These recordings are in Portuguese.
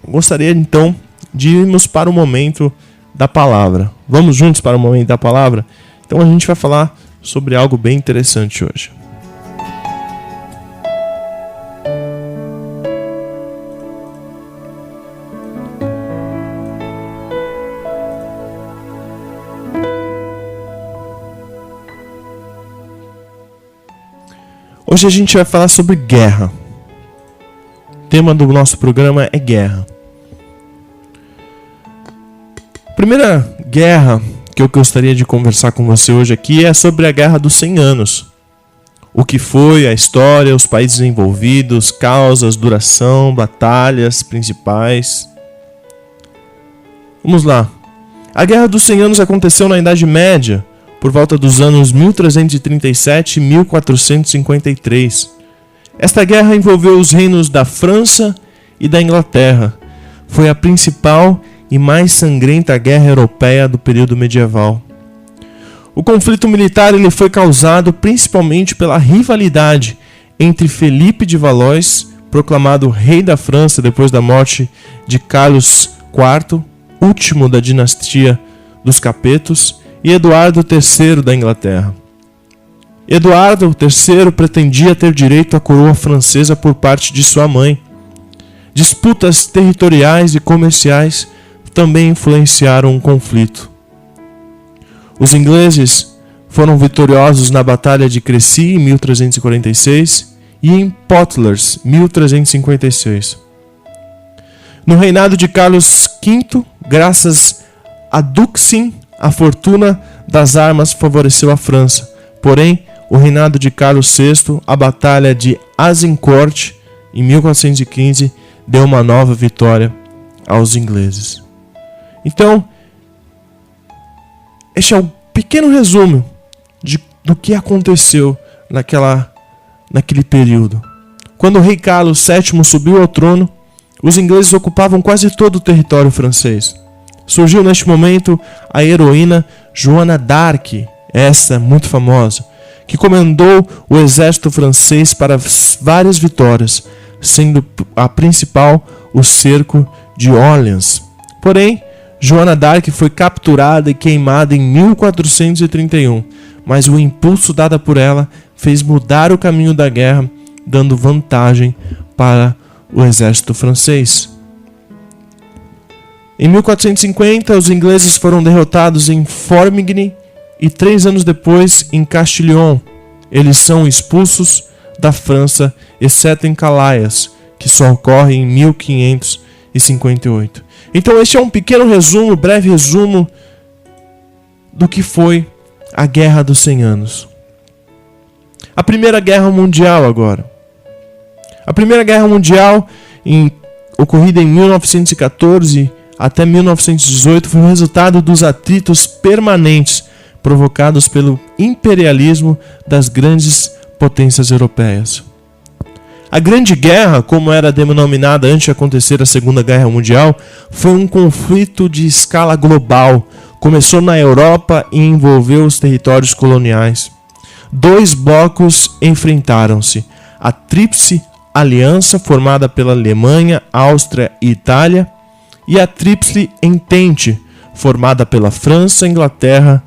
gostaria então de irmos para o momento da palavra. Vamos juntos para o momento da palavra? Então a gente vai falar sobre algo bem interessante hoje. Hoje a gente vai falar sobre guerra. O tema do nosso programa é guerra. A primeira guerra que eu gostaria de conversar com você hoje aqui é sobre a Guerra dos 100 Anos. O que foi, a história, os países envolvidos, causas, duração, batalhas principais. Vamos lá. A Guerra dos 100 Anos aconteceu na Idade Média, por volta dos anos 1337 e 1453. Esta guerra envolveu os reinos da França e da Inglaterra. Foi a principal e mais sangrenta guerra europeia do período medieval. O conflito militar ele foi causado principalmente pela rivalidade entre Felipe de Valois, proclamado rei da França depois da morte de Carlos IV, último da dinastia dos Capetos, e Eduardo III da Inglaterra. Eduardo III pretendia ter direito à coroa francesa por parte de sua mãe. Disputas territoriais e comerciais também influenciaram o conflito. Os ingleses foram vitoriosos na Batalha de Crécy em 1346 e em Poitiers, 1356. No reinado de Carlos V, graças a Duquesne, a fortuna das armas favoreceu a França. Porém, o reinado de Carlos VI, a Batalha de Azincourt, em 1415, deu uma nova vitória aos ingleses. Então, este é um pequeno resumo do que aconteceu naquele período. Quando o rei Carlos VII subiu ao trono, os ingleses ocupavam quase todo o território francês. Surgiu neste momento a heroína Joana d'Arc, essa muito famosa, que comandou o exército francês para várias vitórias, sendo a principal o cerco de Orleans. Porém, Joana d'Arc foi capturada e queimada em 1431, mas o impulso dado por ela fez mudar o caminho da guerra, dando vantagem para o exército francês. Em 1450, os ingleses foram derrotados em Formigny e 3 anos depois em Castillon. Eles são expulsos da França, exceto em Calais, que só ocorre em 1558. Então este é um pequeno resumo, breve resumo do que foi a Guerra dos 100 Anos. A Primeira Guerra Mundial agora. A Primeira Guerra Mundial, ocorrida em 1914 até 1918, foi o resultado dos atritos permanentes provocados pelo imperialismo das grandes potências europeias. A Grande Guerra, como era denominada antes de acontecer a Segunda Guerra Mundial, foi um conflito de escala global. Começou na Europa e envolveu os territórios coloniais. 2 blocos enfrentaram-se: a Tríplice Aliança, formada pela Alemanha, Áustria e Itália, e a Tríplice Entente, formada pela França, Inglaterra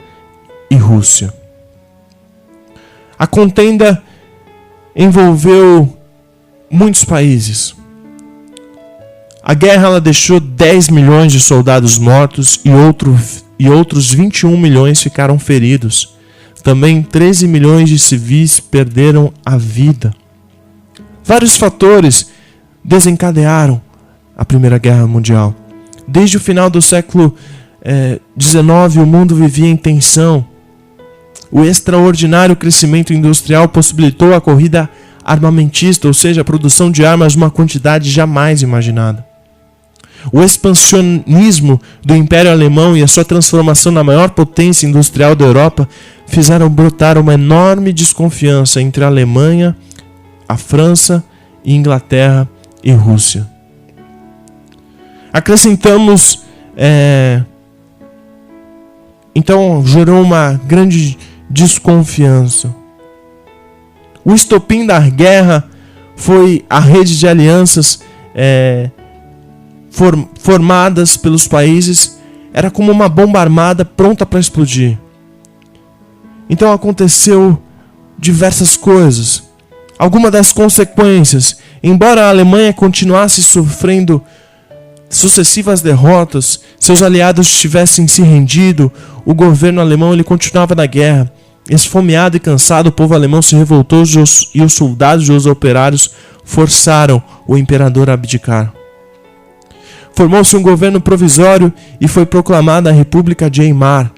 e Rússia. A contenda envolveu muitos países. A guerra ela deixou 10 milhões de soldados mortos e outros 21 milhões ficaram feridos. Também 13 milhões de civis perderam a vida. Vários fatores desencadearam a Primeira Guerra Mundial. Desde o final do século XIX, o mundo vivia em tensão. O extraordinário crescimento industrial possibilitou a corrida armamentista, ou seja, a produção de armas numa quantidade jamais imaginada. O expansionismo do Império Alemão e a sua transformação na maior potência industrial da Europa fizeram brotar uma enorme desconfiança entre a Alemanha, a França, Inglaterra e Rússia. Acrescentamos, então gerou uma grande desconfiança. O estopim da guerra foi a rede de alianças formadas pelos países era como uma bomba armada pronta para explodir. Então aconteceu diversas coisas. Algumas das consequências, embora a Alemanha continuasse sofrendo sucessivas derrotas, seus aliados tivessem se rendido, o governo alemão ele continuava na guerra. Esfomeado e cansado, o povo alemão se revoltou e os soldados e os operários forçaram o imperador a abdicar. Formou-se um governo provisório e foi proclamada a República de Weimar.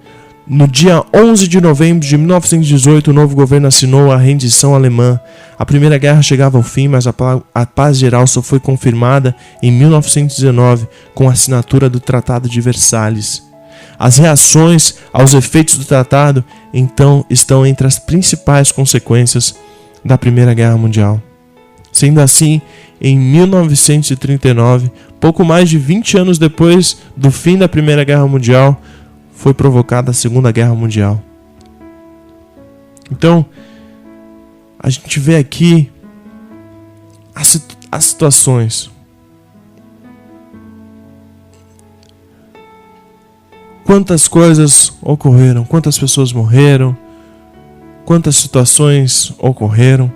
No dia 11 de novembro de 1918, o novo governo assinou a rendição alemã. A Primeira Guerra chegava ao fim, mas a paz geral só foi confirmada em 1919, com a assinatura do Tratado de Versalhes. As reações aos efeitos do tratado, então, estão entre as principais consequências da Primeira Guerra Mundial. Sendo assim, em 1939, pouco mais de 20 anos depois do fim da Primeira Guerra Mundial, foi provocada a Segunda Guerra Mundial. Então, a gente vê aqui as situações. Quantas coisas ocorreram, quantas pessoas morreram, quantas situações ocorreram.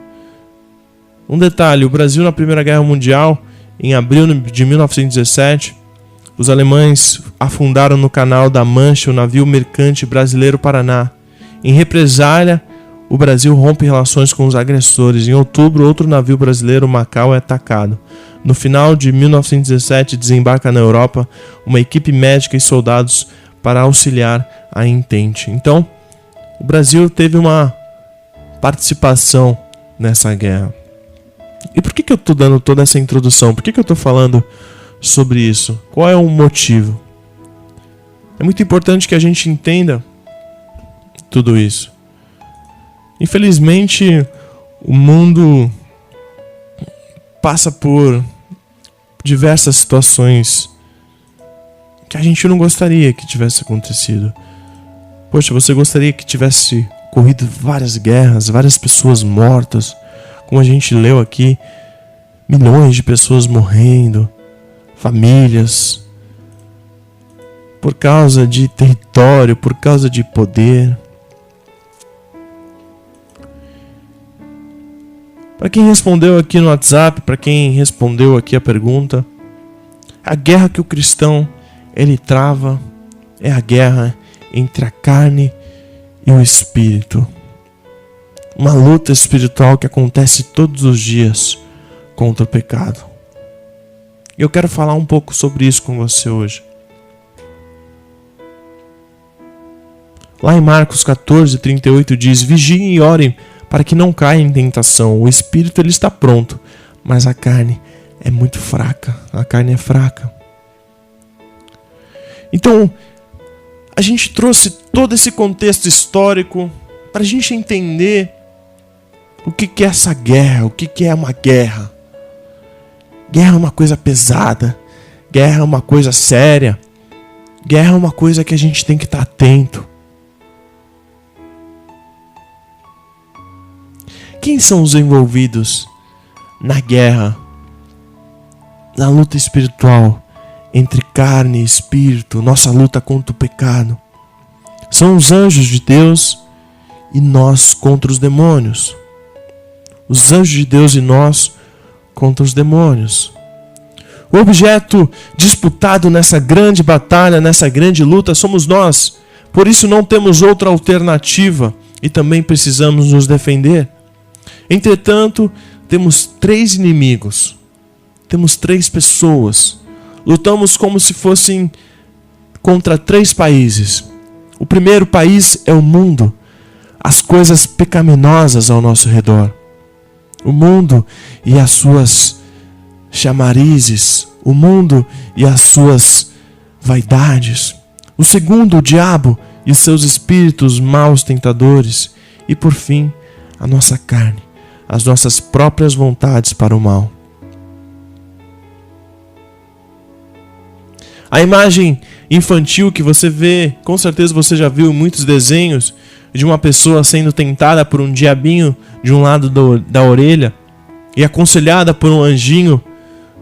Um detalhe, o Brasil na Primeira Guerra Mundial, em abril de 1917, os alemães afundaram no Canal da Mancha o navio mercante brasileiro Paraná. Em represália, o Brasil rompe relações com os agressores. Em outubro, outro navio brasileiro, Macau, é atacado. No final de 1917, desembarca na Europa uma equipe médica e soldados para auxiliar a Entente. Então, o Brasil teve uma participação nessa guerra. E por que eu estou dando toda essa introdução? Por que eu estou falando sobre isso? Qual é o motivo? É muito importante que a gente entenda tudo isso. Infelizmente, o mundo passa por diversas situações que a gente não gostaria que tivesse acontecido. Poxa, você gostaria que tivesse ocorrido várias guerras, várias pessoas mortas, como a gente leu aqui, milhões de pessoas morrendo, famílias, por causa de território, por causa de poder. Para quem respondeu aqui no WhatsApp, para quem respondeu aqui a pergunta, a guerra que o cristão ele trava é a guerra entre a carne e o espírito. Uma luta espiritual que acontece todos os dias contra o pecado. E eu quero falar um pouco sobre isso com você hoje. Lá em Marcos 14:38 diz: vigiem e orem para que não caia em tentação. O espírito ele está pronto, mas a carne é muito fraca. A carne é fraca. Então, a gente trouxe todo esse contexto histórico para a gente entender o que é essa guerra, o que é uma guerra. Guerra é uma coisa pesada, guerra é uma coisa séria, guerra é uma coisa que a gente tem que estar atento. Quem são os envolvidos na guerra, na luta espiritual entre carne e espírito, nossa luta contra o pecado? São os anjos de Deus e nós contra os demônios. Os anjos de Deus e nós contra os demônios. O objeto disputado nessa grande batalha, nessa grande luta, somos nós. Por isso não temos outra alternativa e também precisamos nos defender. Entretanto, temos 3 inimigos. Temos 3 pessoas. Lutamos como se fossem contra 3 países. O primeiro país é o mundo. As coisas pecaminosas ao nosso redor. O mundo e as suas chamarizes. O mundo e as suas vaidades. O segundo, o diabo e os seus espíritos maus tentadores. E por fim, a nossa carne. As nossas próprias vontades para o mal. A imagem infantil que você vê, com certeza você já viu muitos desenhos de uma pessoa sendo tentada por um diabinho de um lado da orelha e aconselhada por um anjinho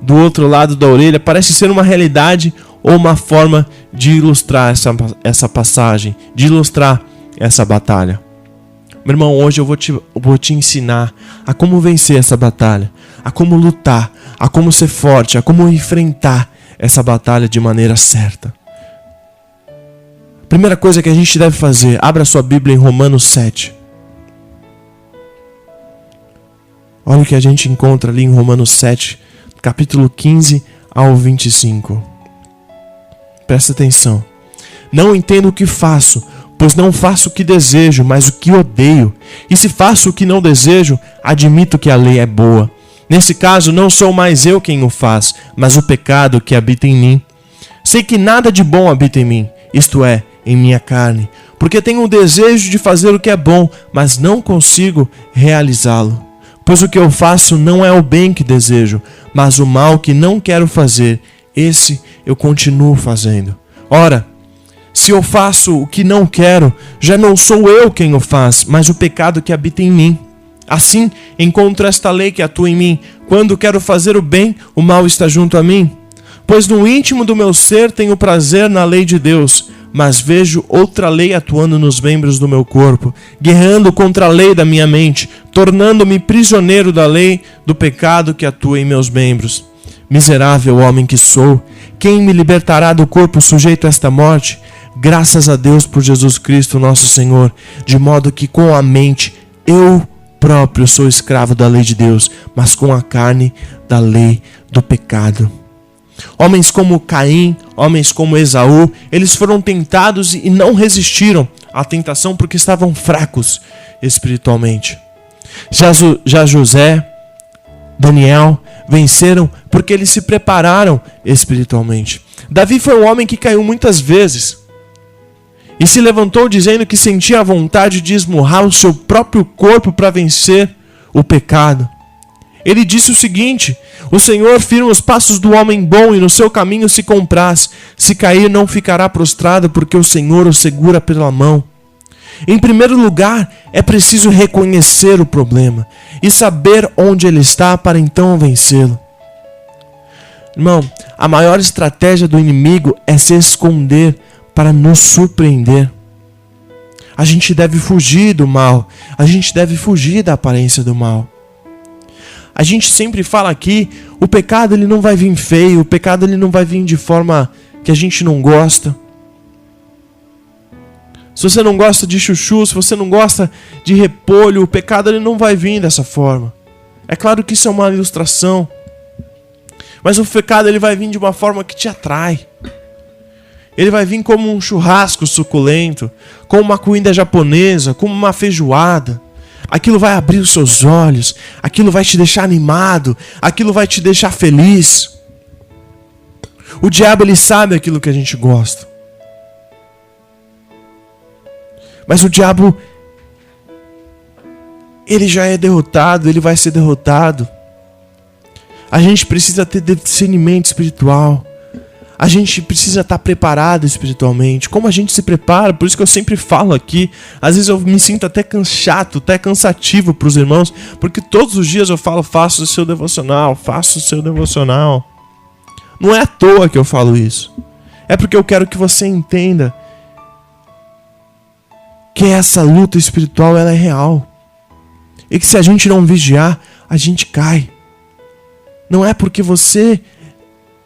do outro lado da orelha parece ser uma realidade ou uma forma de ilustrar essa passagem, de ilustrar essa batalha. Meu irmão, hoje eu vou te ensinar a como vencer essa batalha, a como lutar, a como ser forte, a como enfrentar essa batalha de maneira certa. Primeira coisa que a gente deve fazer, abra sua Bíblia em Romanos 7. Olha o que a gente encontra ali em Romanos 7, capítulo 15 ao 25. Presta atenção. Não entendo o que faço, pois não faço o que desejo, mas o que odeio. E se faço o que não desejo, admito que a lei é boa. Nesse caso, não sou mais eu quem o faz, mas o pecado que habita em mim. Sei que nada de bom habita em mim, isto é, em minha carne, porque tenho o desejo de fazer o que é bom, mas não consigo realizá-lo. Pois o que eu faço não é o bem que desejo, mas o mal que não quero fazer, esse eu continuo fazendo. Ora, se eu faço o que não quero, já não sou eu quem o faz, mas o pecado que habita em mim. Assim, encontro esta lei que atua em mim. Quando quero fazer o bem, o mal está junto a mim. Pois no íntimo do meu ser tenho prazer na lei de Deus, mas vejo outra lei atuando nos membros do meu corpo, guerreando contra a lei da minha mente, tornando-me prisioneiro da lei do pecado que atua em meus membros. Miserável homem que sou, quem me libertará do corpo sujeito a esta morte? Graças a Deus por Jesus Cristo nosso Senhor, de modo que com a mente eu próprio sou escravo da lei de Deus, mas com a carne da lei do pecado. Homens como Caim, homens como Esaú, eles foram tentados e não resistiram à tentação porque estavam fracos espiritualmente. Já José, Daniel venceram porque eles se prepararam espiritualmente. Davi foi um homem que caiu muitas vezes e se levantou dizendo que sentia a vontade de esmurrar o seu próprio corpo para vencer o pecado. Ele disse o seguinte: o Senhor firma os passos do homem bom e no seu caminho se compraz. Se cair, não ficará prostrado, porque o Senhor o segura pela mão. Em primeiro lugar, é preciso reconhecer o problema e saber onde ele está para então vencê-lo. Irmão, a maior estratégia do inimigo é se esconder para nos surpreender. A gente deve fugir do mal, a gente deve fugir da aparência do mal. A gente sempre fala aqui, o pecado ele não vai vir feio, o pecado ele não vai vir de forma que a gente não gosta. Se você não gosta de chuchu, se você não gosta de repolho, o pecado ele não vai vir dessa forma. É claro que isso é uma ilustração, mas o pecado ele vai vir de uma forma que te atrai. Ele vai vir como um churrasco suculento, como uma comida japonesa, como uma feijoada. Aquilo vai abrir os seus olhos, aquilo vai te deixar animado, aquilo vai te deixar feliz. O diabo ele sabe aquilo que a gente gosta. Mas o diabo, ele já é derrotado, ele vai ser derrotado. A gente precisa ter discernimento espiritual. A gente precisa estar preparado espiritualmente. Como a gente se prepara? Por isso que eu sempre falo aqui. Às vezes eu me sinto até chato, até cansativo para os irmãos, porque todos os dias eu falo, faça o seu devocional, faça o seu devocional. Não é à toa que eu falo isso. É porque eu quero que você entenda que essa luta espiritual ela é real. E que se a gente não vigiar, a gente cai. Não é porque você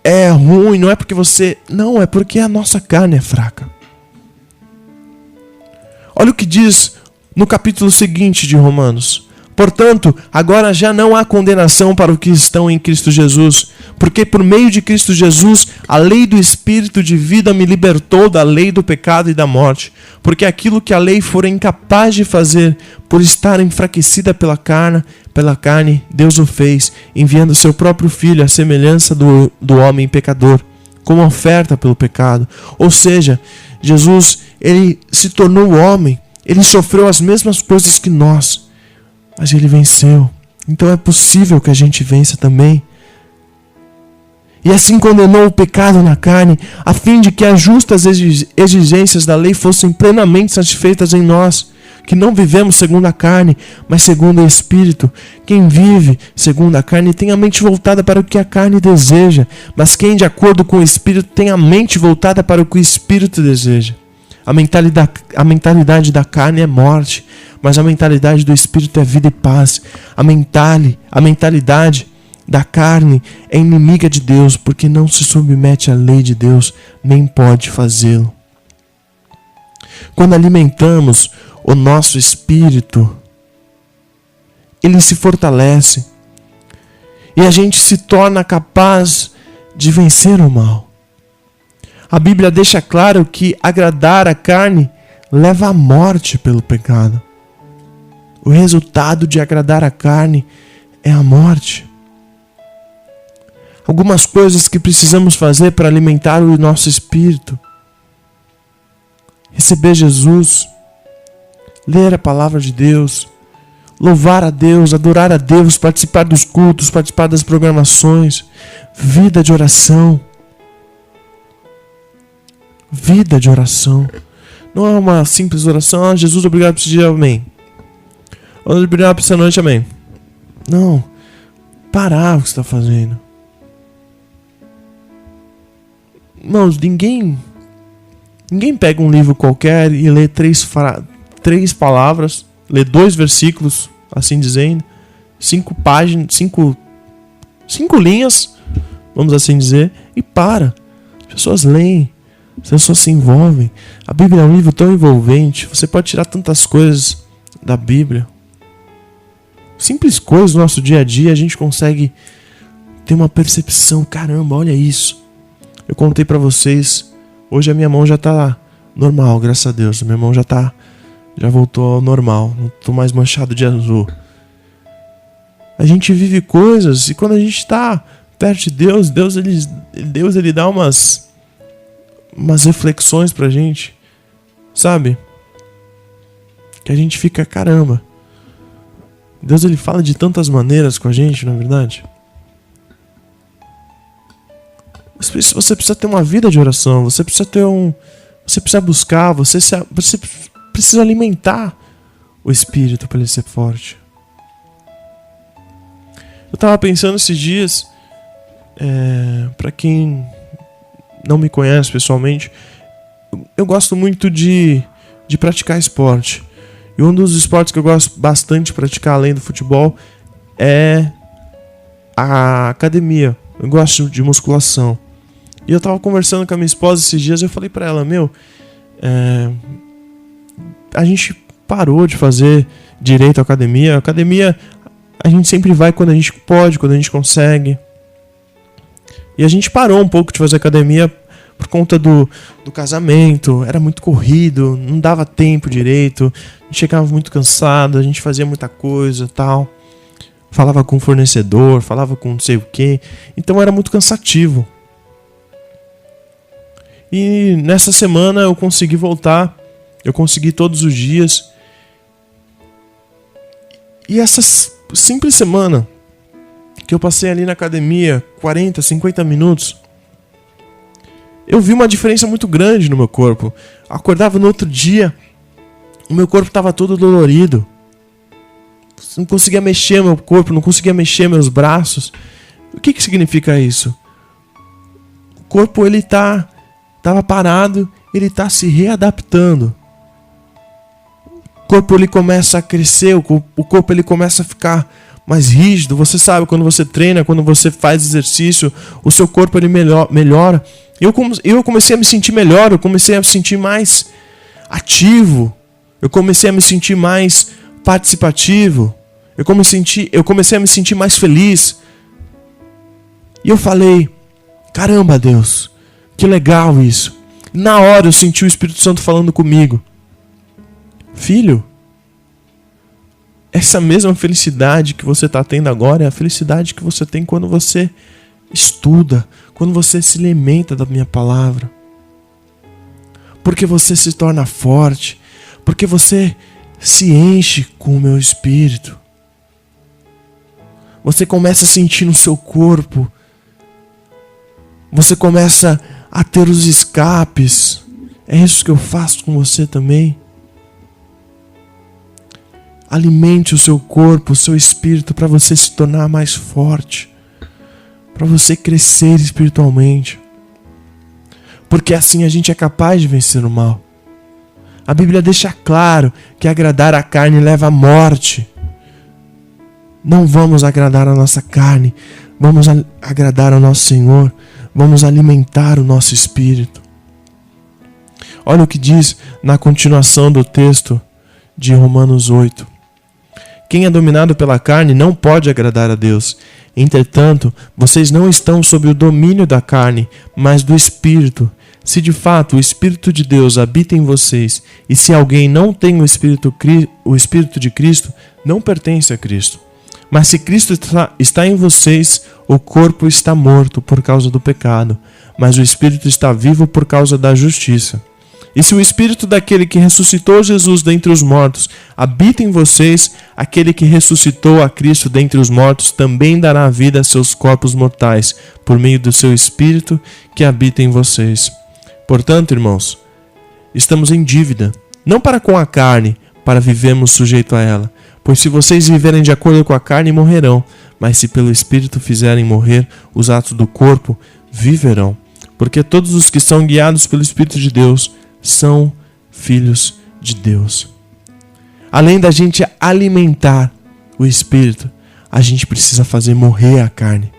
é ruim, não é porque você... Não, é porque a nossa carne é fraca. Olha o que diz no capítulo seguinte de Romanos. Portanto, agora já não há condenação para os que estão em Cristo Jesus, porque por meio de Cristo Jesus, a lei do Espírito de vida me libertou da lei do pecado e da morte, porque aquilo que a lei fora incapaz de fazer, por estar enfraquecida pela carne, Deus o fez, enviando seu próprio Filho à semelhança do homem pecador, como oferta pelo pecado. Ou seja, Jesus, ele se tornou homem, ele sofreu as mesmas coisas que nós, mas ele venceu. Então é possível que a gente vença também. E assim condenou o pecado na carne, a fim de que as justas exigências da lei fossem plenamente satisfeitas em nós, que não vivemos segundo a carne, mas segundo o Espírito. Quem vive segundo a carne tem a mente voltada para o que a carne deseja, mas quem de acordo com o Espírito tem a mente voltada para o que o Espírito deseja. A mentalidade da carne é morte, mas a mentalidade do Espírito é vida e paz. A mentalidade da carne é inimiga de Deus, porque não se submete à lei de Deus, nem pode fazê-lo. Quando alimentamos o nosso espírito, ele se fortalece e a gente se torna capaz de vencer o mal. A Bíblia deixa claro que agradar a carne leva à morte pelo pecado. O resultado de agradar a carne é a morte. Algumas coisas que precisamos fazer para alimentar o nosso espírito: receber Jesus, ler a palavra de Deus, louvar a Deus, adorar a Deus, participar dos cultos, participar das programações, vida de oração. Vida de oração. Não é uma simples oração: Jesus, obrigado por esse dia, amém. Obrigado por essa noite, amém. Não. Parar o que você está fazendo. Irmãos, ninguém pega um livro qualquer e lê três palavras, lê 2 versículos, assim dizendo, 5 páginas, 5 linhas, vamos assim dizer, e para. As pessoas leem, as pessoas se envolvem. A Bíblia é um livro tão envolvente, você pode tirar tantas coisas da Bíblia. Simples coisas do nosso dia a dia, a gente consegue ter uma percepção: caramba, olha isso. Eu contei pra vocês, hoje a minha mão já tá normal, graças a Deus. Minha mão já voltou ao normal, não tô mais manchado de azul. A gente vive coisas e quando a gente tá perto de Deus, Deus ele dá umas reflexões pra gente, sabe? Que a gente fica: caramba, Deus ele fala de tantas maneiras com a gente, não é verdade? Você precisa ter uma vida de oração, você precisa buscar, você precisa alimentar o Espírito para ele ser forte. Eu estava pensando esses dias, para quem não me conhece pessoalmente, eu gosto muito de praticar esporte. E um dos esportes que eu gosto bastante de praticar, além do futebol, é a academia. Eu gosto de musculação. E eu tava conversando com a minha esposa esses dias, eu falei pra ela: a gente parou de fazer direito à academia. A academia a gente sempre vai quando a gente pode, quando a gente consegue. E a gente parou um pouco de fazer academia por conta do casamento. Era muito corrido, não dava tempo direito, a gente chegava muito cansado, a gente fazia muita coisa e tal. Falava com o fornecedor, falava com não sei o que. Então era muito cansativo. E nessa semana eu consegui voltar. Eu consegui todos os dias. E essa simples semana que eu passei ali na academia, 40, 50 minutos, eu vi uma diferença muito grande no meu corpo. Eu acordava no outro dia, o meu corpo estava todo dolorido. Não conseguia mexer meu corpo, não conseguia mexer meus braços. O que significa isso? O corpo ele estava parado, ele está se readaptando. O corpo ele começa a crescer, o corpo ele começa a ficar mais rígido. Você sabe, quando você treina, quando você faz exercício, o seu corpo ele melhora. Eu comecei a me sentir melhor, eu comecei a me sentir mais ativo, eu comecei a me sentir mais participativo, eu comecei a me sentir mais feliz. E eu falei: caramba, Deus, que legal isso. Na hora eu senti o Espírito Santo falando comigo: filho, essa mesma felicidade que você está tendo agora é a felicidade que você tem quando você estuda, quando você se alimenta da minha palavra. Porque você se torna forte, porque você se enche com o meu Espírito. Você começa a sentir no seu corpo, você começa a ter os escapes. É isso que eu faço com você também. Alimente o seu corpo, o seu espírito, para você se tornar mais forte, para você crescer espiritualmente. Porque assim a gente é capaz de vencer o mal. A Bíblia deixa claro que agradar a carne leva à morte. Não vamos agradar a nossa carne, vamos agradar ao nosso Senhor, vamos alimentar o nosso espírito. Olha o que diz na continuação do texto de Romanos 8. Quem é dominado pela carne não pode agradar a Deus. Entretanto, vocês não estão sob o domínio da carne, mas do Espírito. Se de fato o Espírito de Deus habita em vocês, e se alguém não tem o Espírito de Cristo, não pertence a Cristo. Mas se Cristo está em vocês, o corpo está morto por causa do pecado, mas o Espírito está vivo por causa da justiça. E se o Espírito daquele que ressuscitou Jesus dentre os mortos habita em vocês, aquele que ressuscitou a Cristo dentre os mortos também dará vida a seus corpos mortais, por meio do seu Espírito que habita em vocês. Portanto, irmãos, estamos em dívida, não para com a carne, para vivermos sujeito a ela. Pois se vocês viverem de acordo com a carne, morrerão, mas se pelo Espírito fizerem morrer os atos do corpo, viverão. Porque todos os que são guiados pelo Espírito de Deus são filhos de Deus. Além da gente alimentar o Espírito, a gente precisa fazer morrer a carne.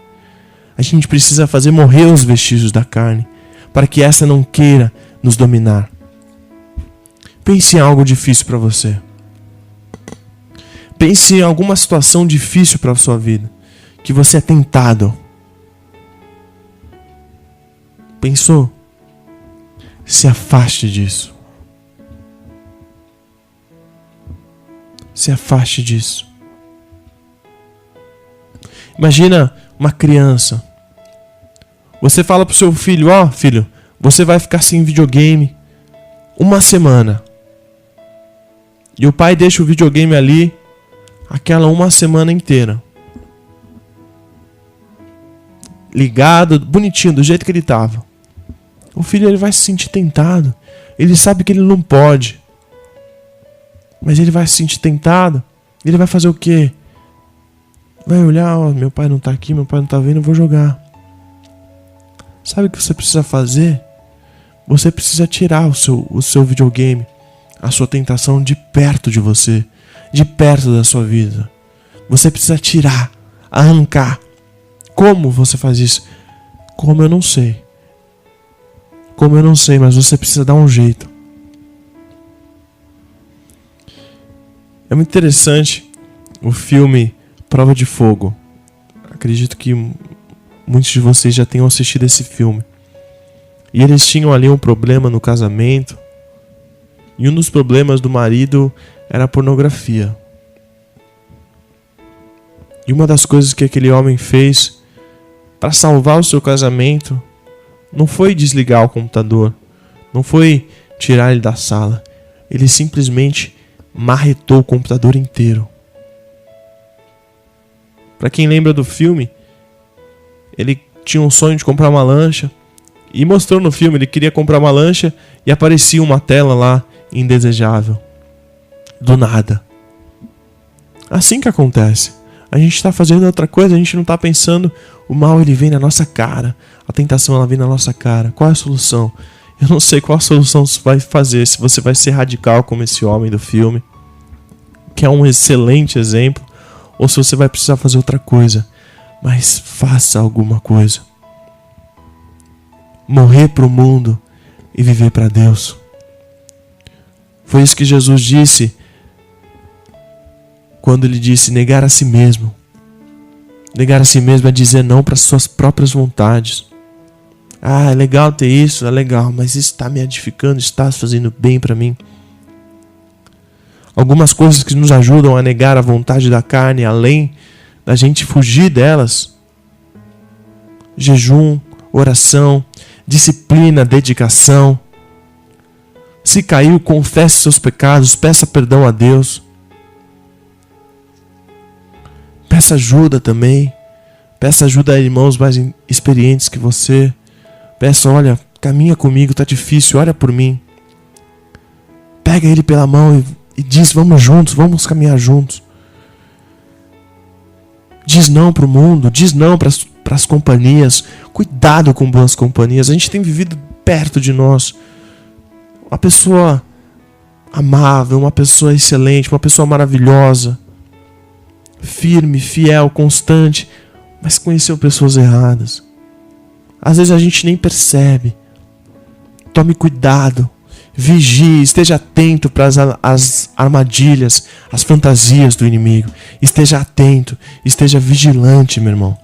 A gente precisa fazer morrer os vestígios da carne, para que essa não queira nos dominar. Pense em algo difícil para você. Pense em alguma situação difícil para a sua vida, que você é tentado. Pensou? Se afaste disso. Se afaste disso. Imagina uma criança. Você fala pro seu filho, filho, você vai ficar sem videogame uma semana. E o pai deixa o videogame ali aquela uma semana inteira. Ligado, bonitinho, do jeito que ele estava. O filho ele vai se sentir tentado. Ele sabe que ele não pode. Mas ele vai se sentir tentado. Ele vai fazer o quê? Vai olhar, meu pai não está aqui, meu pai não está vendo, eu vou jogar. Sabe o que você precisa fazer? Você precisa tirar o seu videogame, a sua tentação de perto de você, de perto da sua vida. Você precisa tirar, arrancar. Como você faz isso? Como eu não sei. Como eu não sei, mas você precisa dar um jeito. É muito interessante o filme Prova de Fogo. Acredito que muitos de vocês já tenham assistido esse filme. E eles tinham ali um problema no casamento. E um dos problemas do marido era a pornografia. E uma das coisas que aquele homem fez para salvar o seu casamento não foi desligar o computador, não foi tirar ele da sala. Ele simplesmente marretou o computador inteiro. Para quem lembra do filme, ele tinha um sonho de comprar uma lancha e mostrou no filme, ele queria comprar uma lancha e aparecia uma tela lá indesejável. Do nada. Assim que acontece. A gente está fazendo outra coisa, a gente não está pensando, o mal ele vem na nossa cara, a tentação ela vem na nossa cara. Qual é a solução? Eu não sei qual a solução você vai fazer, se você vai ser radical como esse homem do filme, que é um excelente exemplo, ou se você vai precisar fazer outra coisa. Mas faça alguma coisa. Morrer para o mundo e viver para Deus. Foi isso que Jesus disse quando ele disse negar a si mesmo. Negar a si mesmo é dizer não para as suas próprias vontades. É legal ter isso, é legal, mas isso está me edificando, está fazendo bem para mim. Algumas coisas que nos ajudam a negar a vontade da carne, além da gente fugir delas. Jejum, oração, disciplina, dedicação. Se caiu, confesse seus pecados, peça perdão a Deus. Peça ajuda também. Peça ajuda a irmãos mais experientes que você. Peça, olha, caminha comigo, tá difícil, olha por mim. Pega ele pela mão e diz: vamos juntos, vamos caminhar juntos. Diz não para o mundo, diz não para as companhias. Cuidado com boas companhias. A gente tem vivido perto de nós uma pessoa amável, uma pessoa excelente, uma pessoa maravilhosa, firme, fiel, constante, mas conheceu pessoas erradas. Às vezes a gente nem percebe. Tome cuidado, vigie, esteja atento para as armadilhas, as fantasias do inimigo. Esteja atento, esteja vigilante, meu irmão.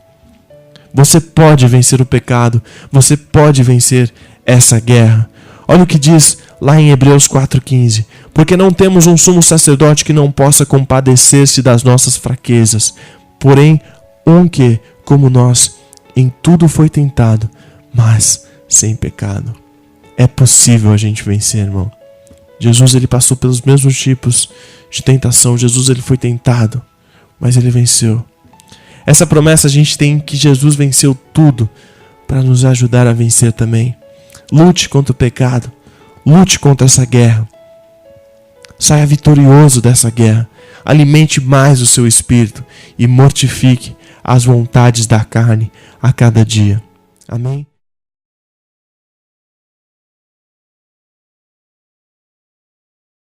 Você pode vencer o pecado, você pode vencer essa guerra. Olha o que diz lá em Hebreus 4,15. Porque não temos um sumo sacerdote que não possa compadecer-se das nossas fraquezas, porém um que, como nós, em tudo foi tentado, mas sem pecado. É possível a gente vencer, irmão. Jesus, ele passou pelos mesmos tipos de tentação. Jesus, ele foi tentado, mas ele venceu. Essa promessa a gente tem, que Jesus venceu tudo para nos ajudar a vencer também. Lute contra o pecado. Lute contra essa guerra. Saia vitorioso dessa guerra. Alimente mais o seu espírito e mortifique as vontades da carne a cada dia. Amém?